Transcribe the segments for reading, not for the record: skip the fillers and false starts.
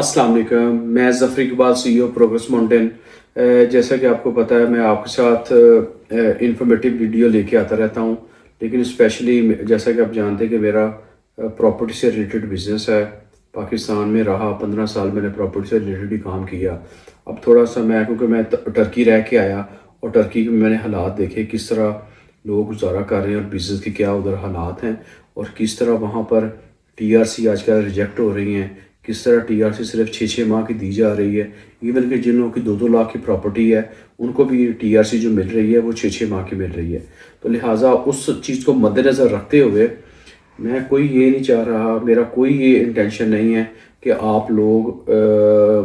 अस्सलाम वालेकुम। मैं Zafar Iqbal CEO progress mountain. जैसा कि आपको पता है मैं आपके साथ इंफॉर्मेटिव वीडियो लेके आता रहता हूँ, लेकिन स्पेशली जैसा कि आप जानते हैं कि मेरा प्रॉपर्टी से रिलेटेड बिज़नेस है। पाकिस्तान में रहा 15 साल मैंने प्रॉपर्टी से रिलेटेड ही काम किया। अब थोड़ा सा मैं क्योंकि मैं टर्की रह के आया और टर्की में मैंने हालात देखे किस तरह लोग गुजारा कर रहे हैं और बिज़नेस के क्या उधर हालात हैं और किस तरह वहाँ पर TRC आजकल रिजेक्ट हो रही हैं, किस तरह TRC सिर्फ 6-6 माह की दी जा रही है। इवन कि जिन लोगों की 2-2 लाख की प्रॉपर्टी है उनको भी TRC जो मिल रही है वो 6-6 माह की मिल रही है। तो लिहाजा उस चीज़ को मद्देनज़र रखते हुए मैं कोई ये नहीं चाह रहा, मेरा कोई ये इंटेंशन नहीं है कि आप लोग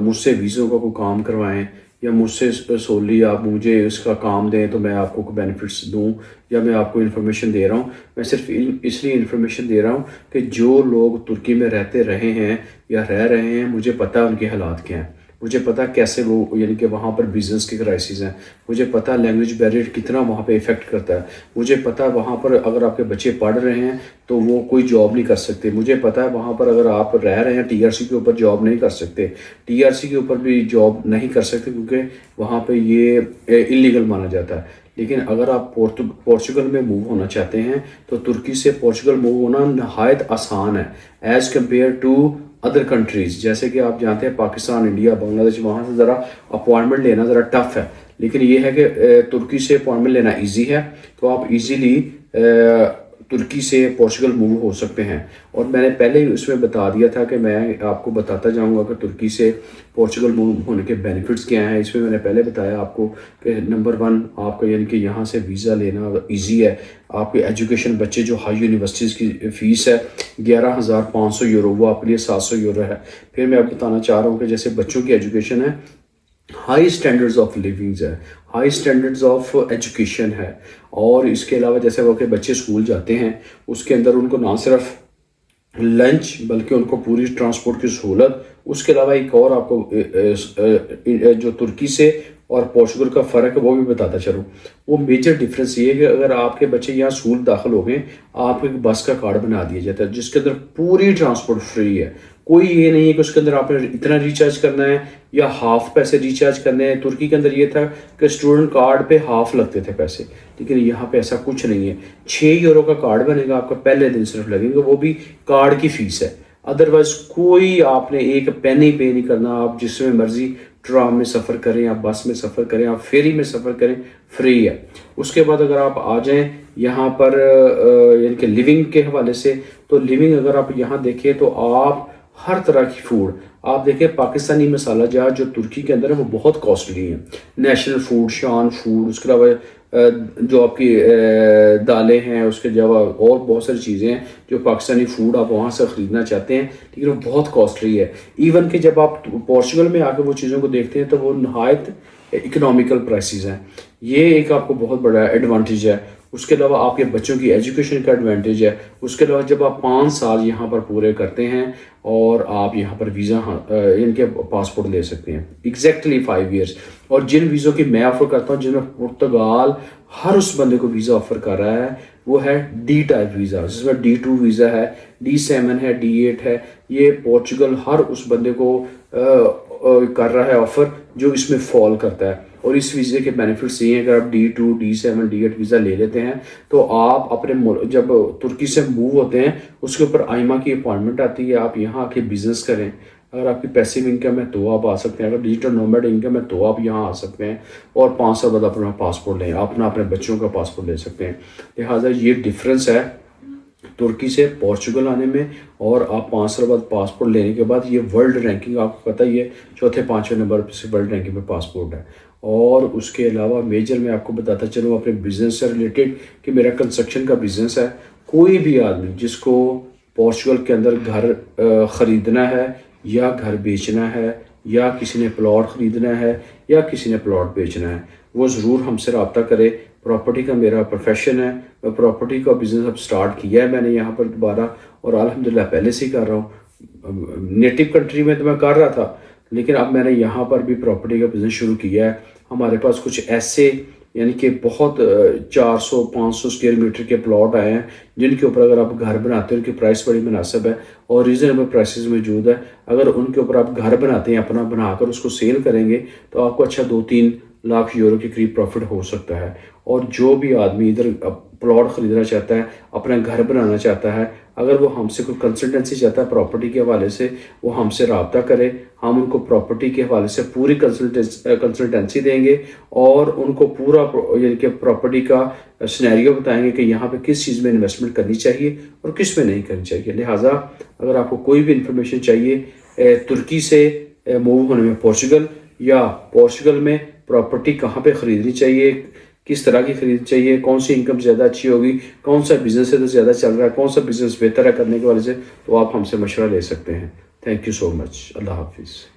मुझसे वीज़ों का कोई काम करवाएं या मुझसे सोली आप मुझे इसका काम दें तो मैं आपको कोई बेनिफिट्स दूं या मैं आपको इन्फॉर्मेशन दे रहा हूं। मैं सिर्फ इसलिए इन्फॉर्मेशन दे रहा हूं कि जो लोग तुर्की में रहते रहे हैं या रह रहे हैं मुझे पता है उनके हालात क्या हैं, मुझे पता कैसे वो यानी कि वहाँ पर बिज़नेस के क्राइसिस हैं, मुझे पता लैंग्वेज बैरियर कितना वहाँ पे इफ़ेक्ट करता है, मुझे पता वहाँ पर अगर आपके बच्चे पढ़ रहे हैं तो वो कोई जॉब नहीं कर सकते, मुझे पता है वहाँ पर अगर आप रह रहे हैं TRC के ऊपर जॉब नहीं कर सकते, TRC के ऊपर भी जॉब नहीं कर सकते क्योंकि वहाँ पे ये इलीगल माना जाता है। लेकिन अगर आप पोर्चुगल में मूव होना चाहते हैं तो तुर्की से पोर्चुगल मूव होना नहायत आसान है as compare to other countries. जैसे कि आप जानते हैं पाकिस्तान, इंडिया, बांग्लादेश, वहाँ से ज़रा अपॉइंटमेंट लेना ज़रा टफ़ है, लेकिन ये है कि तुर्की से अपॉइंटमेंट लेना इजी है, तो आप इजीली तुर्की से पोर्चुगल मूव हो सकते हैं। और मैंने पहले ही उसमें बता दिया था कि मैं आपको बताता जाऊंगा कि तुर्की से पोर्चुगल मूव होने के बेनिफिट्स क्या हैं। इसमें मैंने पहले बताया आपको कि नंबर 1 आपका यानी कि यहाँ से वीज़ा लेना इजी है। आपके एजुकेशन बच्चे जो हाई यूनिवर्सिटीज़ की फ़ीस है 11,500 यूरो, वो आपके लिए 700 यूरो है। फिर मैं आपको बताना चाह रहा हूँ कि जैसे बच्चों की एजुकेशन है, हाई स्टैंडर्ड्स ऑफ लिविंग्स है, हाई स्टैंडर्ड्स ऑफ एजुकेशन है। और इसके अलावा जैसे वो के बच्चे स्कूल जाते हैं उसके अंदर उनको ना सिर्फ लंच बल्कि उनको पूरी ट्रांसपोर्ट की सहूलत, उसके अलावा एक और आपको जो तुर्की से और पोर्चुगल का फ़र्क है वो भी बताता चलूँ। वो मेजर डिफरेंस ये है कि अगर आपके बच्चे यहाँ स्कूल दाखिल हो गए आपको एक बस का कार्ड बना दिया जाता है जिसके अंदर पूरी ट्रांसपोर्ट फ्री है। कोई ये नहीं है कि उसके अंदर आपने इतना रिचार्ज करना है या हाफ पैसे रिचार्ज करने हैं। तुर्की के अंदर ये था कि स्टूडेंट कार्ड पे हाफ लगते थे पैसे, लेकिन यहाँ पे ऐसा कुछ नहीं है। 6 यूरो का कार्ड बनेगा आपका, पहले दिन सिर्फ लगेंगे, वो भी कार्ड की फीस है। अदरवाइज कोई आपने एक पेनी पे नहीं करना। आप जिसमें मर्जी ट्राम में सफ़र करें, आप बस में सफ़र करें, आप फेरी में सफ़र करें, फ्री है। उसके बाद अगर आप आ जाएं यहाँ पर यानी कि लिविंग के हवाले से, तो लिविंग अगर आप यहाँ देखें तो आप हर तरह की फूड आप देखें। पाकिस्तानी मसाला जार जो तुर्की के अंदर है वो बहुत कॉस्टली है। नेशनल फूड, शान फूड, उसके अलावा जो आपकी दालें हैं, उसके अलावा और बहुत सारी चीज़ें हैं जो पाकिस्तानी फूड आप वहाँ से ख़रीदना चाहते हैं, लेकिन वो बहुत कॉस्टली है। इवन कि जब आप पोर्चुगल में आकर वो चीज़ों को देखते हैं तो वो नहायत इकोनॉमिकल प्राइसेस हैं। ये एक आपको बहुत बड़ा एडवांटेज है। उसके अलावा आपके बच्चों की एजुकेशन का एडवांटेज है। उसके अलावा जब आप 5 साल यहाँ पर पूरे करते हैं और आप यहाँ पर वीज़ा इनके पासपोर्ट ले सकते हैं एग्जैक्टली 5 ईयर्स। और जिन वीज़ों की मैं ऑफ़र करता हूँ, जिनमें पुर्तगाल हर उस बंदे को वीज़ा ऑफ़र कर रहा है, वो है D टाइप वीज़ा, जिसमें D2 वीज़ा है, D7 है, D8 है। ये पोर्चुगल हर उस बंदे को कर रहा है ऑफ़र जो इसमें फॉल करता है। और इस वीज़े के बेनिफिट्स ये हैं कि आप D2, D7, D8 वीज़ा ले लेते हैं तो आप अपने जब तुर्की से मूव होते हैं उसके ऊपर आइमा की अपॉइंटमेंट आती है। आप यहाँ आके बिज़नेस करें। अगर आपकी पैसिव इनकम है तो आप आ सकते हैं, अगर डिजिटल नोमैड इनकम है तो आप यहाँ आ सकते हैं और 5 साल बाद अपना पासपोर्ट लें, अपने बच्चों का पासपोर्ट ले सकते हैं। लिहाजा ये डिफरेंस है तुर्की से पोर्चुगल आने में। और आप 5 साल बाद पासपोर्ट लेने के बाद ये वर्ल्ड रैंकिंग आपको पता ही है, 4-5वें नंबर पर से वर्ल्ड रैंकिंग में पासपोर्ट है। और उसके अलावा मेजर मैं आपको बताता चलूँ अपने बिज़नेस से रिलेटेड कि मेरा कंस्ट्रक्शन का बिज़नेस है। कोई भी आदमी जिसको पोर्चुगल के अंदर घर ख़रीदना है या घर बेचना है या किसी ने प्लॉट ख़रीदना है या किसी ने प्लॉट बेचना है, वो ज़रूर हमसे रब्ता करे। प्रॉपर्टी का मेरा प्रोफेशन है, मैं प्रॉपर्टी का बिज़नेस अब स्टार्ट किया है मैंने यहाँ पर दोबारा, और अल्हम्दुलिल्लाह पहले से ही कर रहा हूँ। नेटिव कंट्री में तो मैं कर रहा था, लेकिन अब मैंने यहाँ पर भी प्रॉपर्टी का बिज़नेस शुरू किया है। हमारे पास कुछ ऐसे یعنی کہ بہت 400-500 اسکوائر میٹر کے پلاٹ آئے ہیں جن کے اوپر اگر آپ گھر بناتے ہیں، ان کی پرائس بڑی مناسب ہے اور ریزنیبل پرائسز موجود ہے. اگر ان کے اوپر آپ گھر بناتے ہیں، اپنا بنا کر اس کو سیل کریں گے تو آپ کو اچھا 2-3 لاکھ یورو کے قریب پروفٹ ہو سکتا ہے. اور جو بھی آدمی ادھر پلاٹ خریدنا چاہتا ہے، اپنا گھر بنانا چاہتا ہے، اگر وہ ہم سے کوئی کنسلٹنسی چاہتا ہے پراپرٹی کے حوالے سے، وہ ہم سے رابطہ کرے. ہم ان کو پراپرٹی کے حوالے سے پوری کنسلٹنسی دیں گے اور ان کو پورا یعنی کہ پراپرٹی کا سینیریو بتائیں گے کہ یہاں پہ کس چیز میں انویسٹمنٹ کرنی چاہیے اور کس میں نہیں کرنی چاہیے. لہٰذا اگر آپ کو کوئی بھی انفارمیشن چاہیے ترکی سے موو ہونے میں پورچوگل، یا پورچوگل میں پراپرٹی کہاں پہ خریدنی چاہیے، کس طرح کی خریدنی چاہیے، کون سی انکم زیادہ اچھی ہوگی، کون سا بزنس ہے زیادہ چل رہا ہے، کون سا بزنس بہتر ہے کرنے کے والے سے، تو آپ ہم سے مشورہ لے سکتے ہیں. تھینک یو سو مچ. اللہ حافظ.